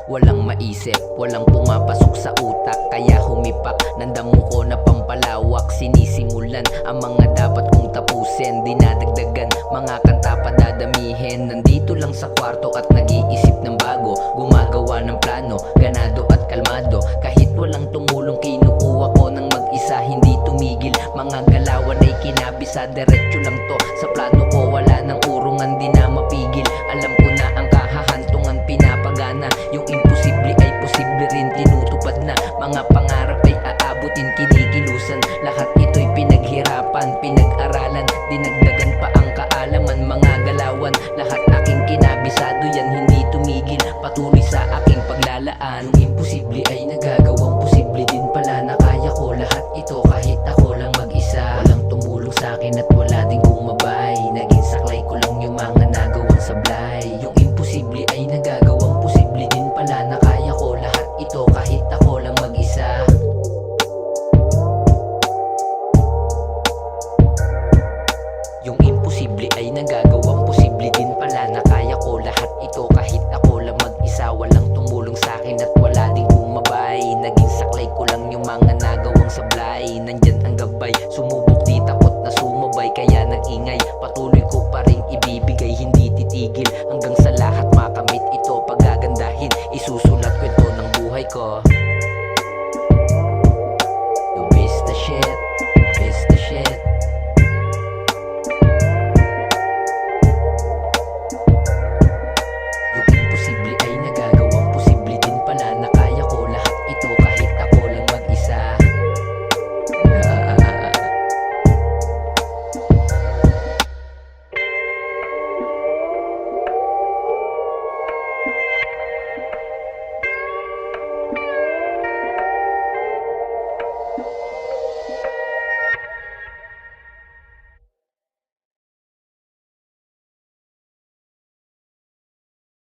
Walang maisip, walang pumapasok sa utak, kaya humipak ng damo ko na pampalawak. Sinisimulan ang mga dapat kong tapusin, dinadagdagan mga kanta pa dadamihin. Nandito lang sa kwarto at nag-iisip ng bago, gumagawa ng plano, ganado at kalmado. Kahit walang tumulong kinukuha ko ng mag-isa, hindi tumigil. Mga galawan ay kinabisa, diretso lang to sa plano ko, wala nang urungan, di na mapigil. Alam ko na ang kahahantungan pinapagana, yung imposible ay posible rin tinutupad na. Mga pangarap ay aabutin, kinikilusan. Lahat ito'y pinaghirapan, pinag-aralan, dinagdagan pa ang kaalaman. Mga galawan, lahat aking kinabisado, yan hindi tumigil, patuloy sa aking paglalaan. Yung imposible ay nagagawang posible din pala, na kaya ko lahat ito kahit ako lang mag-isa. Walang tumulong sa'kin at wala ding gumabay, naging saklay ko lang yung mga nagawang sablay. Yung imposible ay nagagawang posible din pala, na kaya ko lahat ito kahit ako lang mag-isa. Yung imposible ay nagagawang posible din pala, na kaya ko lahat ito kahit ako lang mag-isa. Walang tumulong sa'kin at wala ding gumabay, naging saklay ko lang yung mga nagawang sablay. Nandyan ang gabay, sumubok di takot na sumabay, kaya nag-ingay, patuloy ko pa rin ibibigay. Hindi